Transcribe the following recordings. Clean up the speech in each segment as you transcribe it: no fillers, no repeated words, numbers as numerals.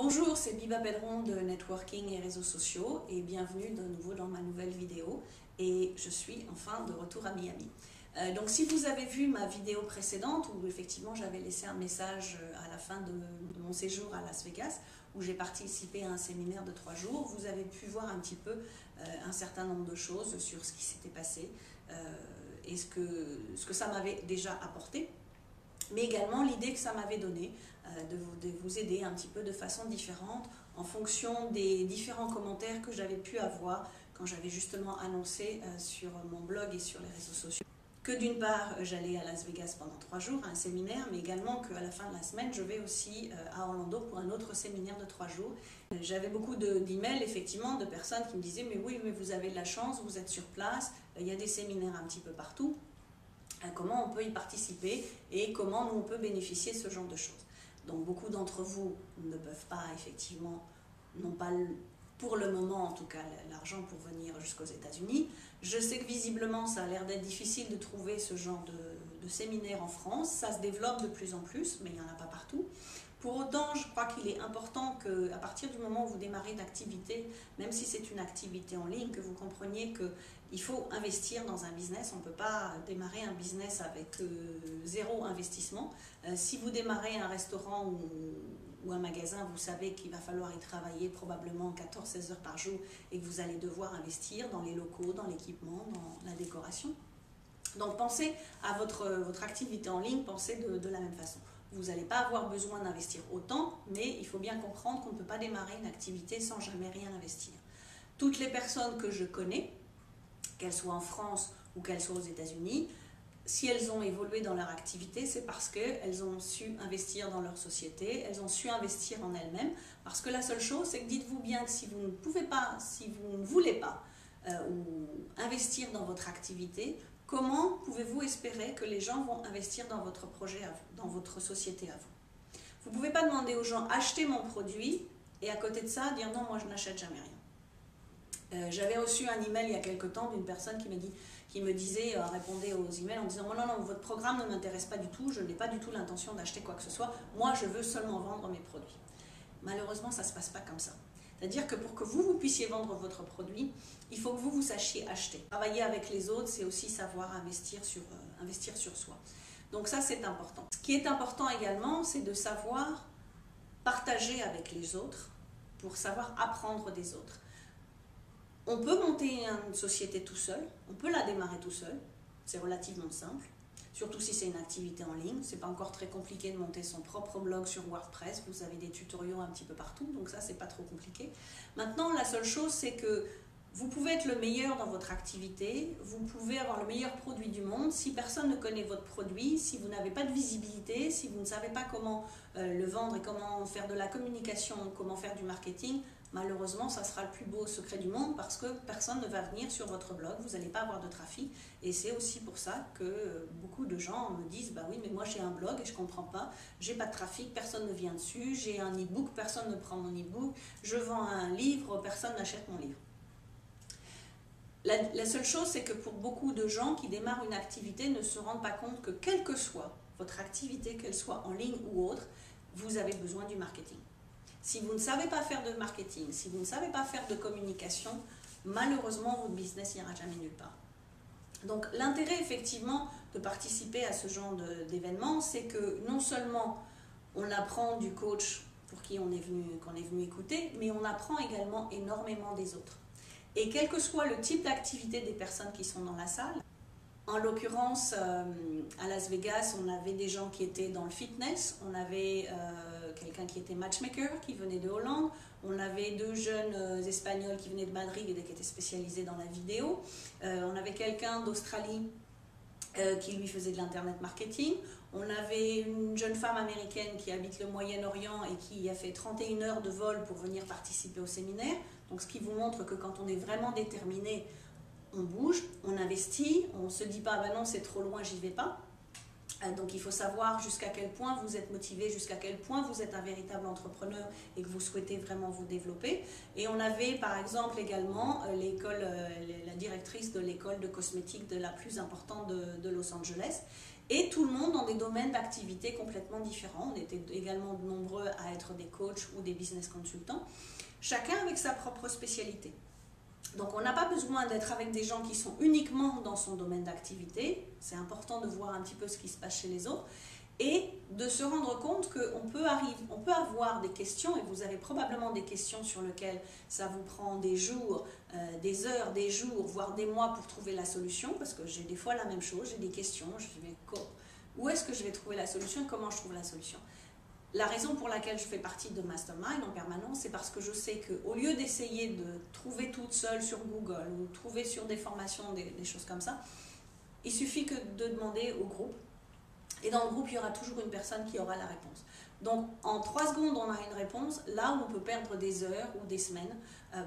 Bonjour, c'est Biba Pedron de Networking et Réseaux Sociaux et bienvenue de nouveau dans ma nouvelle vidéo et je suis enfin de retour à Miami. Donc si vous avez vu ma vidéo précédente où effectivement j'avais laissé un message à la fin de mon séjour à Las Vegas où j'ai participé à un séminaire de 3 jours, vous avez pu voir un petit peu un certain nombre de choses sur ce qui s'était passé et ce que ça m'avait déjà apporté, mais également l'idée que ça m'avait donnée de vous aider un petit peu de façon différente en fonction des différents commentaires que j'avais pu avoir quand j'avais justement annoncé sur mon blog et sur les réseaux sociaux que d'une part j'allais à Las Vegas pendant 3 jours à un séminaire, mais également qu'à la fin de la semaine je vais aussi à Orlando pour un autre séminaire de 3 jours. J'avais beaucoup d'emails effectivement de personnes qui me disaient mais oui, mais vous avez de la chance, vous êtes sur place, il y a des séminaires un petit peu partout. Comment on peut y participer et comment nous on peut bénéficier de ce genre de choses. Donc beaucoup d'entre vous ne peuvent pas effectivement, n'ont pas pour le moment en tout cas l'argent pour venir jusqu'aux États-Unis. Je sais que visiblement ça a l'air d'être difficile de trouver ce genre de séminaire en France, ça se développe de plus en plus mais il n'y en a pas partout. Pour autant, je crois qu'il est important qu'à partir du moment où vous démarrez une activité, même si c'est une activité en ligne, que vous compreniez qu'il faut investir dans un business. On ne peut pas démarrer un business avec zéro investissement. Si vous démarrez un restaurant ou un magasin, vous savez qu'il va falloir y travailler probablement 14-16 heures par jour et que vous allez devoir investir dans les locaux, dans l'équipement, dans la décoration. Donc pensez à votre activité en ligne, pensez de la même façon. Vous n'allez pas avoir besoin d'investir autant, mais il faut bien comprendre qu'on ne peut pas démarrer une activité sans jamais rien investir. Toutes les personnes que je connais, qu'elles soient en France ou qu'elles soient aux États-Unis, si elles ont évolué dans leur activité, c'est parce qu'elles ont su investir dans leur société, elles ont su investir en elles-mêmes, parce que la seule chose, c'est que dites-vous bien que si vous ne pouvez pas, si vous ne voulez pas ou investir dans votre activité, comment pouvez-vous espérer que les gens vont investir dans votre projet, dans votre société à vous? Vous ne pouvez pas demander aux gens achetez mon produit et à côté de ça dire non, moi je n'achète jamais rien. J'avais reçu un email il y a quelque temps d'une personne qui me disait, répondait aux emails en disant non, non, votre programme ne m'intéresse pas du tout, je n'ai pas du tout l'intention d'acheter quoi que ce soit, moi je veux seulement vendre mes produits. Malheureusement, ça ne se passe pas comme ça. C'est-à-dire que pour que vous puissiez vendre votre produit, il faut que vous sachiez acheter. Travailler avec les autres, c'est aussi savoir investir sur soi. Donc ça, c'est important. Ce qui est important également, c'est de savoir partager avec les autres pour savoir apprendre des autres. On peut monter une société tout seul, on peut la démarrer tout seul, c'est relativement simple. Surtout si c'est une activité en ligne, c'est pas encore très compliqué de monter son propre blog sur WordPress, vous avez des tutoriaux un petit peu partout, donc ça c'est pas trop compliqué. Maintenant la seule chose c'est que vous pouvez être le meilleur dans votre activité, vous pouvez avoir le meilleur produit du monde, si personne ne connaît votre produit, si vous n'avez pas de visibilité, si vous ne savez pas comment le vendre et comment faire de la communication, comment faire du marketing, malheureusement, ça sera le plus beau secret du monde parce que personne ne va venir sur votre blog, vous n'allez pas avoir de trafic. Et c'est aussi pour ça que beaucoup de gens me disent bah oui, mais moi j'ai un blog et je ne comprends pas, j'ai pas de trafic, personne ne vient dessus, j'ai un e-book, personne ne prend mon e-book, je vends un livre, personne n'achète mon livre. La seule chose, c'est que pour beaucoup de gens qui démarrent une activité ne se rendent pas compte que quelle que soit votre activité, qu'elle soit en ligne ou autre, vous avez besoin du marketing. Si vous ne savez pas faire de marketing, si vous ne savez pas faire de communication, malheureusement, votre business n'ira jamais nulle part. Donc, l'intérêt, effectivement, de participer à ce genre d'événement, c'est que non seulement on apprend du coach pour qui qu'on est venu écouter, mais on apprend également énormément des autres. Et quel que soit le type d'activité des personnes qui sont dans la salle, en l'occurrence, à Las Vegas, on avait des gens qui étaient dans le fitness, on avait quelqu'un qui était matchmaker, qui venait de Hollande, on avait 2 jeunes Espagnols qui venaient de Madrid et qui étaient spécialisés dans la vidéo, on avait quelqu'un d'Australie qui lui faisait de l'internet marketing, on avait une jeune femme américaine qui habite le Moyen-Orient et qui a fait 31 heures de vol pour venir participer au séminaire, donc ce qui vous montre que quand on est vraiment déterminé, on bouge, on investit, on ne se dit pas bah non c'est trop loin, j'y vais pas. Donc il faut savoir jusqu'à quel point vous êtes motivé, jusqu'à quel point vous êtes un véritable entrepreneur et que vous souhaitez vraiment vous développer. Et on avait par exemple également la directrice de l'école de cosmétique de la plus importante de Los Angeles et tout le monde dans des domaines d'activité complètement différents. On était également nombreux à être des coachs ou des business consultants, chacun avec sa propre spécialité. Donc on n'a pas besoin d'être avec des gens qui sont uniquement dans son domaine d'activité, c'est important de voir un petit peu ce qui se passe chez les autres, et de se rendre compte qu'on peut avoir des questions, et vous avez probablement des questions sur lesquelles ça vous prend des jours, des heures, des jours, voire des mois pour trouver la solution, parce que j'ai des fois la même chose, j'ai des questions, je me dis mais où est-ce que je vais trouver la solution et comment je trouve la solution? La raison pour laquelle je fais partie de Mastermind en permanence, c'est parce que je sais qu'au lieu d'essayer de trouver toute seule sur Google ou trouver sur des formations, des choses comme ça, il suffit que de demander au groupe. Et dans le groupe, il y aura toujours une personne qui aura la réponse. Donc, en 3 secondes, on a une réponse, là où on peut perdre des heures ou des semaines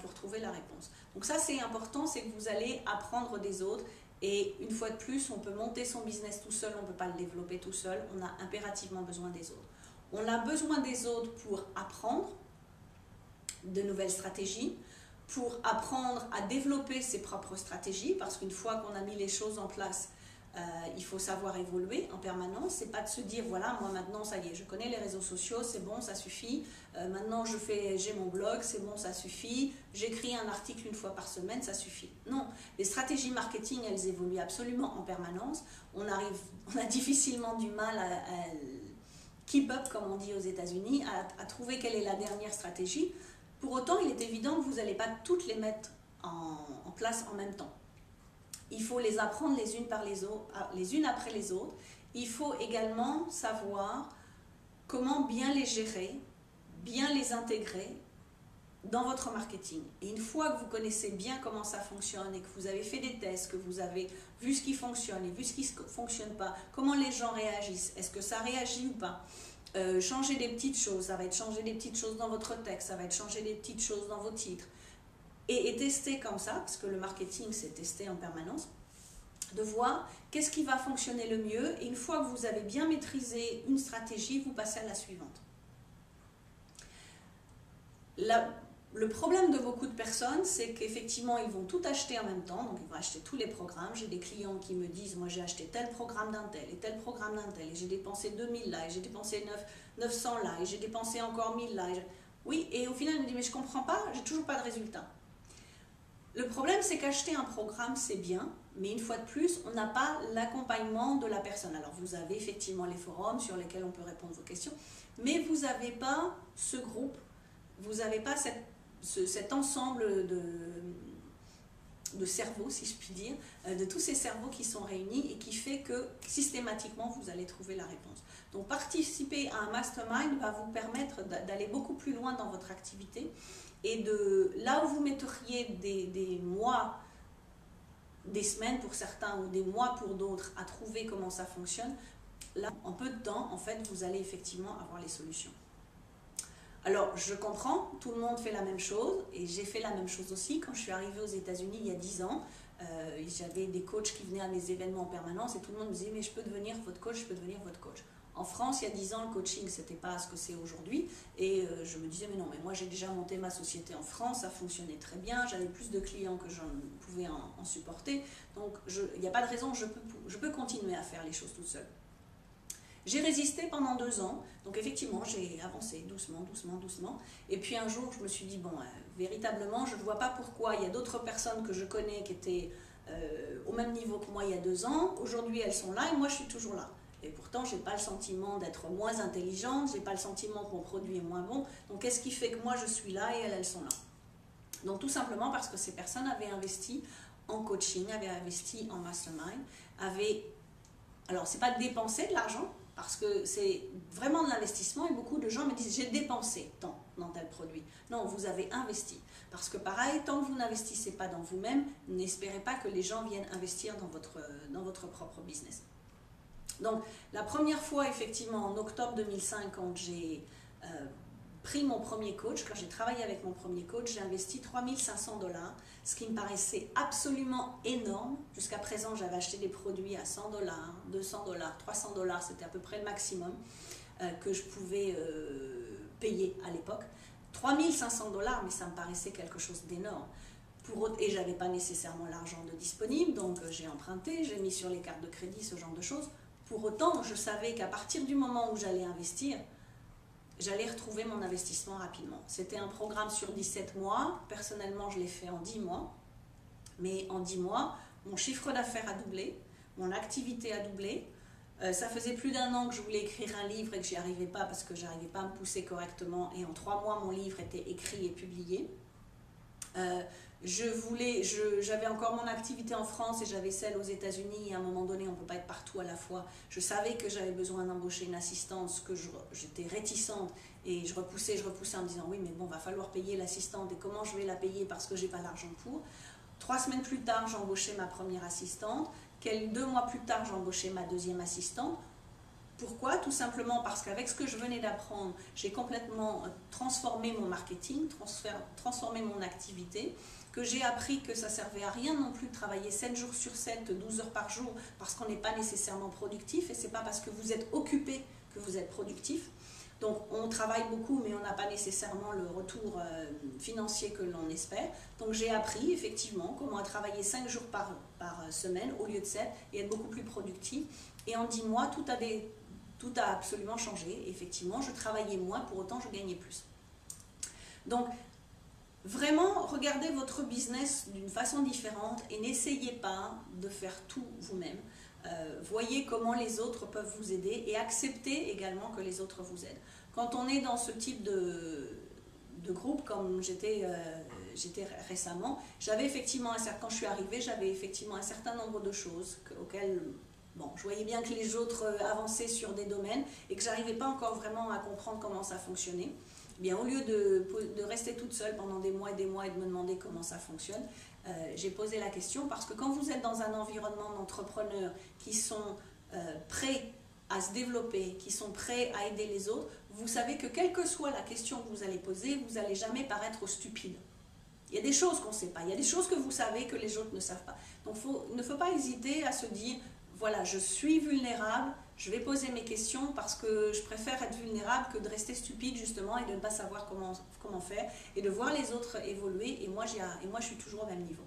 pour trouver la réponse. Donc ça, c'est important, c'est que vous allez apprendre des autres. Et une fois de plus, on peut monter son business tout seul, on ne peut pas le développer tout seul. On a impérativement besoin des autres. On a besoin des autres pour apprendre de nouvelles stratégies, pour apprendre à développer ses propres stratégies, parce qu'une fois qu'on a mis les choses en place, il faut savoir évoluer en permanence. C'est pas de se dire voilà, moi maintenant ça y est, je connais les réseaux sociaux, c'est bon, ça suffit, maintenant j'ai mon blog, c'est bon, ça suffit, j'écris un article une fois par semaine, ça suffit. Non, les stratégies marketing, elles évoluent absolument en permanence. On a difficilement du mal à keep up, comme on dit aux États-Unis, à trouver quelle est la dernière stratégie. Pour autant, il est évident que vous n'allez pas toutes les mettre en place en même temps. Il faut les apprendre les unes après les autres. Il faut également savoir comment bien les gérer, bien les intégrer dans votre marketing. Et une fois que vous connaissez bien comment ça fonctionne et que vous avez fait des tests, que vous avez vu ce qui fonctionne et vu ce qui ne fonctionne pas, comment les gens réagissent, est-ce que ça réagit ou pas, changer des petites choses, ça va être changer des petites choses dans votre texte, ça va être changer des petites choses dans vos titres. Et tester comme ça, parce que le marketing c'est tester en permanence, de voir qu'est-ce qui va fonctionner le mieux, et une fois que vous avez bien maîtrisé une stratégie, vous passez à la suivante. Le problème de beaucoup de personnes, c'est qu'effectivement ils vont tout acheter en même temps, donc ils vont acheter tous les programmes. J'ai des clients qui me disent moi j'ai acheté tel programme d'un tel et tel programme d'un tel, et j'ai dépensé 2000 là, et j'ai dépensé 900 là, et j'ai dépensé encore 1000 là. Oui, et au final, il me dit mais je comprends pas, j'ai toujours pas de résultat. Le problème, c'est qu'acheter un programme, c'est bien, mais une fois de plus, on n'a pas l'accompagnement de la personne. Alors, vous avez effectivement les forums sur lesquels on peut répondre vos questions, mais vous n'avez pas ce groupe, vous n'avez pas cet ensemble de cerveaux, si je puis dire, de tous ces cerveaux qui sont réunis et qui fait que systématiquement, vous allez trouver la réponse. Donc, participer à un mastermind va vous permettre d'aller beaucoup plus loin dans votre activité. Et là où vous mettriez des mois, des semaines pour certains ou des mois pour d'autres à trouver comment ça fonctionne, là, en peu de temps, en fait, vous allez effectivement avoir les solutions. Alors, je comprends, tout le monde fait la même chose, et j'ai fait la même chose aussi. Quand je suis arrivée aux États-Unis il y a 10 ans, j'avais des coachs qui venaient à mes événements en permanence, et tout le monde me disait « mais je peux devenir votre coach, je peux devenir votre coach ». En France, il y a 10 ans, le coaching, ce n'était pas ce que c'est aujourd'hui. Et je me disais, mais non, mais moi j'ai déjà monté ma société en France, ça fonctionnait très bien, j'avais plus de clients que j'en pouvais en supporter. Donc, il n'y a pas de raison, je peux continuer à faire les choses toute seule. J'ai résisté pendant 2 ans, donc effectivement, j'ai avancé doucement, doucement, doucement. Et puis un jour, je me suis dit, bon, véritablement, je ne vois pas pourquoi il y a d'autres personnes que je connais qui étaient au même niveau que moi il y a 2 ans. Aujourd'hui, elles sont là et moi, je suis toujours là. Et pourtant, je n'ai pas le sentiment d'être moins intelligente, je n'ai pas le sentiment que mon produit est moins bon. Donc, qu'est-ce qui fait que moi, je suis là et elles sont là? Donc, tout simplement parce que ces personnes avaient investi en coaching, avaient investi en mastermind, alors, ce n'est pas dépenser de l'argent, parce que c'est vraiment de l'investissement, et beaucoup de gens me disent « j'ai dépensé tant dans tel produit ». Non, vous avez investi. Parce que pareil, tant que vous n'investissez pas dans vous-même, n'espérez pas que les gens viennent investir dans votre propre business. Donc, la première fois, effectivement, en octobre 2005, quand j'ai pris mon premier coach, quand j'ai travaillé avec mon premier coach, j'ai investi 3 500 $, ce qui me paraissait absolument énorme. Jusqu'à présent, j'avais acheté des produits à 100 $, 200 $, 300 $, c'était à peu près le maximum que je pouvais payer à l'époque. 3 500 $, mais ça me paraissait quelque chose d'énorme. Et je n'avais pas nécessairement l'argent de disponible, donc j'ai emprunté, j'ai mis sur les cartes de crédit, ce genre de choses. Pour autant, je savais qu'à partir du moment où j'allais investir, j'allais retrouver mon investissement rapidement. C'était un programme sur 17 mois. Personnellement, je l'ai fait en 10 mois. Mais en 10 mois, mon chiffre d'affaires a doublé, mon activité a doublé. Ça faisait plus d'un an que je voulais écrire un livre et que j'y arrivais pas parce que j'arrivais pas à me pousser correctement. Et en 3 mois, mon livre était écrit et publié. J'avais encore mon activité en France et j'avais celle aux États-Unis. Et à un moment donné, on ne peut pas être partout à la fois. Je savais que j'avais besoin d'embaucher une assistante, ce que j'étais réticente et je repoussais en me disant oui, mais bon, va falloir payer l'assistante et comment je vais la payer parce que j'ai pas l'argent pour. 3 semaines plus tard, j'embauchais ma première assistante. 2 mois plus tard, j'embauchais ma deuxième assistante. Pourquoi? Tout simplement parce qu'avec ce que je venais d'apprendre, j'ai complètement transformé mon marketing, transformé mon activité, que j'ai appris que ça ne servait à rien non plus de travailler 7 jours sur 7, 12 heures par jour, parce qu'on n'est pas nécessairement productif, et ce n'est pas parce que vous êtes occupé que vous êtes productif. Donc on travaille beaucoup, mais on n'a pas nécessairement le retour financier que l'on espère. Donc j'ai appris effectivement comment travailler 5 jours par semaine au lieu de 7 et être beaucoup plus productif. Et en 10 mois, tout a absolument changé. Effectivement, je travaillais moins, pour autant je gagnais plus. Donc vraiment, regardez votre business d'une façon différente et n'essayez pas de faire tout vous-même. Voyez comment les autres peuvent vous aider et acceptez également que les autres vous aident. Quand on est dans ce type de groupe, comme j'étais récemment, j'avais effectivement quand je suis arrivée, j'avais effectivement un certain nombre de choses auxquelles je voyais bien que les autres avançaient sur des domaines et que j'arrivais pas encore vraiment à comprendre comment ça fonctionnait. Eh bien, au lieu de rester toute seule pendant des mois et de me demander comment ça fonctionne, j'ai posé la question parce que quand vous êtes dans un environnement d'entrepreneurs qui sont prêts à se développer, qui sont prêts à aider les autres, vous savez que quelle que soit la question que vous allez poser, vous n'allez jamais paraître stupide. Il y a des choses qu'on ne sait pas, il y a des choses que vous savez que les autres ne savent pas. Donc il ne faut pas hésiter à se dire, voilà, je suis vulnérable, je vais poser mes questions parce que je préfère être vulnérable que de rester stupide justement et de ne pas savoir comment faire et de voir les autres évoluer et moi je suis toujours au même niveau.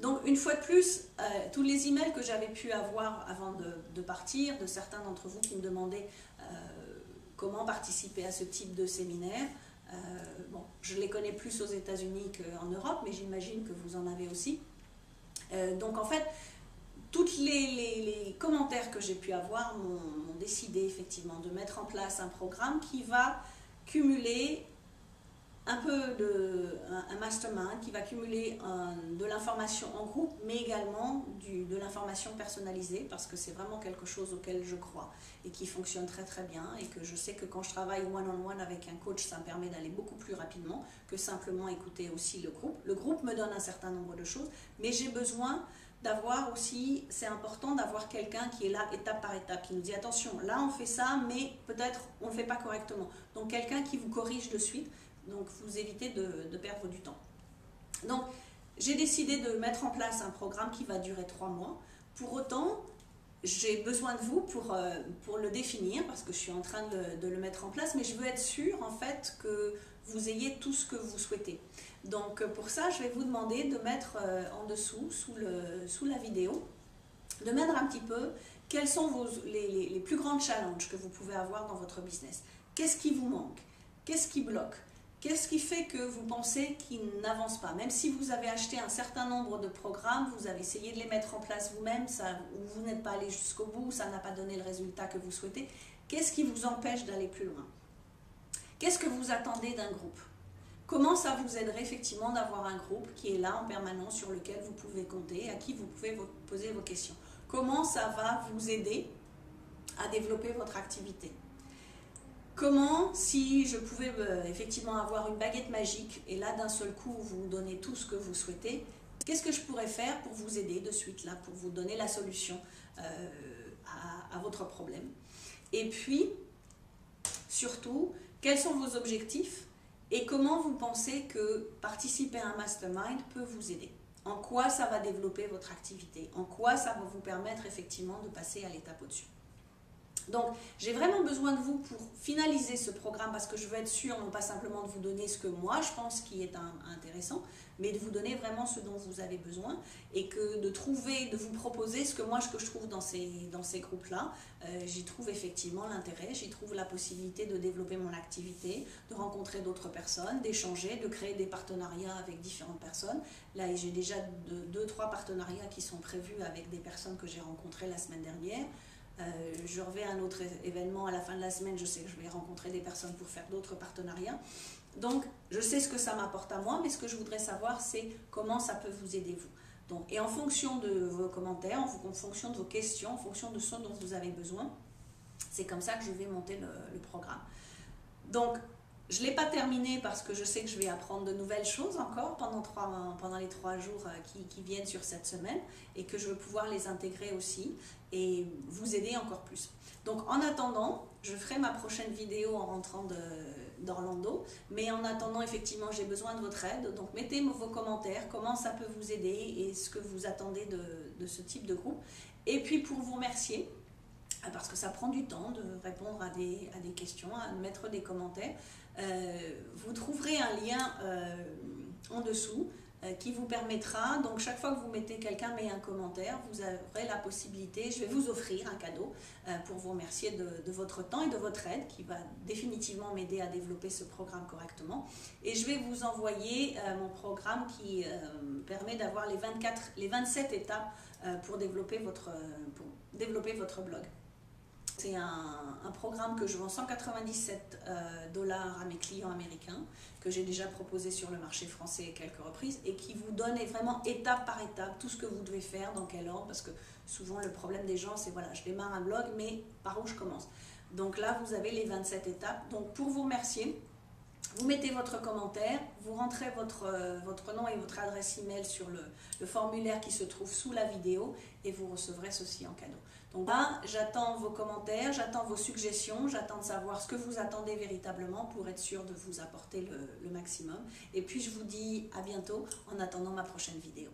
Donc une fois de plus, tous les emails que j'avais pu avoir avant de partir, de certains d'entre vous qui me demandaient comment participer à ce type de séminaire, je les connais plus aux États-Unis qu'en Europe, mais j'imagine que vous en avez aussi. Donc en fait, tous les commentaires que j'ai pu avoir m'ont décidé effectivement de mettre en place un programme qui va cumuler un mastermind, qui va cumuler de l'information en groupe, mais également de l'information personnalisée, parce que c'est vraiment quelque chose auquel je crois et qui fonctionne très très bien, et que je sais que quand je travaille one-on-one avec un coach, ça me permet d'aller beaucoup plus rapidement que simplement écouter aussi le groupe. Le groupe me donne un certain nombre de choses, mais j'ai besoin d'avoir aussi, c'est important d'avoir quelqu'un qui est là étape par étape, qui nous dit attention, là on fait ça, mais peut-être on ne le fait pas correctement. Donc quelqu'un qui vous corrige de suite, donc vous évitez de perdre du temps. Donc j'ai décidé de mettre en place un programme qui va durer 3 mois. Pour autant, j'ai besoin de vous pour le définir, parce que je suis en train de le mettre en place, mais je veux être sûre en fait que vous ayez tout ce que vous souhaitez. Donc pour ça, je vais vous demander de mettre en dessous, sous la vidéo, de mettre un petit peu quels sont les plus grands challenges que vous pouvez avoir dans votre business. Qu'est-ce qui vous manque? Qu'est-ce qui bloque? Qu'est-ce qui fait que vous pensez qu'il n'avance pas? Même si vous avez acheté un certain nombre de programmes, vous avez essayé de les mettre en place vous-même, vous n'êtes pas allé jusqu'au bout, ça n'a pas donné le résultat que vous souhaitez. Qu'est-ce qui vous empêche d'aller plus loin? Qu'est-ce que vous attendez d'un groupe? Comment ça vous aiderait effectivement d'avoir un groupe qui est là en permanence, sur lequel vous pouvez compter, à qui vous pouvez poser vos questions? Comment ça va vous aider à développer votre activité? Comment, si je pouvais effectivement avoir une baguette magique et là d'un seul coup vous donner tout ce que vous souhaitez, qu'est-ce que je pourrais faire pour vous aider de suite là, pour vous donner la solution à votre problème? Et puis, surtout, quels sont vos objectifs et comment vous pensez que participer à un mastermind peut vous aider? En quoi ça va développer votre activité? En quoi ça va vous permettre effectivement de passer à l'étape au-dessus? Donc, j'ai vraiment besoin de vous pour finaliser ce programme parce que je veux être sûre, non pas simplement de vous donner ce que moi je pense qui est intéressant, mais de vous donner vraiment ce dont vous avez besoin et que de vous proposer ce que je trouve dans ces groupes-là. J'y trouve effectivement l'intérêt, j'y trouve la possibilité de développer mon activité, de rencontrer d'autres personnes, d'échanger, de créer des partenariats avec différentes personnes. Là, j'ai déjà 2-3 partenariats qui sont prévus avec des personnes que j'ai rencontrées la semaine dernière. Je reviens à un autre événement à la fin de la semaine, je sais que je vais rencontrer des personnes pour faire d'autres partenariats. Donc, je sais ce que ça m'apporte à moi, mais ce que je voudrais savoir, c'est comment ça peut vous aider vous. Donc, et en fonction de vos commentaires, en fonction de vos questions, en fonction de ce dont vous avez besoin, c'est comme ça que je vais monter le programme. Donc, je ne l'ai pas terminé parce que je sais que je vais apprendre de nouvelles choses encore pendant les 3 jours qui viennent sur cette semaine et que je veux pouvoir les intégrer aussi et vous aider encore plus. Donc en attendant, je ferai ma prochaine vidéo en rentrant d'Orlando, mais en attendant effectivement j'ai besoin de votre aide, donc mettez vos commentaires, comment ça peut vous aider et ce que vous attendez de ce type de groupe. Et puis pour vous remercier, parce que ça prend du temps de répondre à des questions, à mettre des commentaires. Vous trouverez un lien en dessous qui vous permettra, donc chaque fois que quelqu'un met un commentaire, vous aurez la possibilité, je vais vous offrir un cadeau pour vous remercier de votre temps et de votre aide qui va définitivement m'aider à développer ce programme correctement. Et je vais vous envoyer mon programme qui permet d'avoir les 27 étapes pour développer votre blog. C'est un programme que je vends 197 $ à mes clients américains, que j'ai déjà proposé sur le marché français à quelques reprises et qui vous donne vraiment étape par étape tout ce que vous devez faire, dans quel ordre, parce que souvent le problème des gens c'est voilà, je démarre un blog mais par où je commence. Donc là vous avez les 27 étapes. Donc pour vous remercier, vous mettez votre commentaire, vous rentrez votre nom et votre adresse email sur le formulaire qui se trouve sous la vidéo et vous recevrez ceci en cadeau. Donc là, j'attends vos commentaires, j'attends vos suggestions, j'attends de savoir ce que vous attendez véritablement pour être sûr de vous apporter le maximum. Et puis je vous dis à bientôt en attendant ma prochaine vidéo.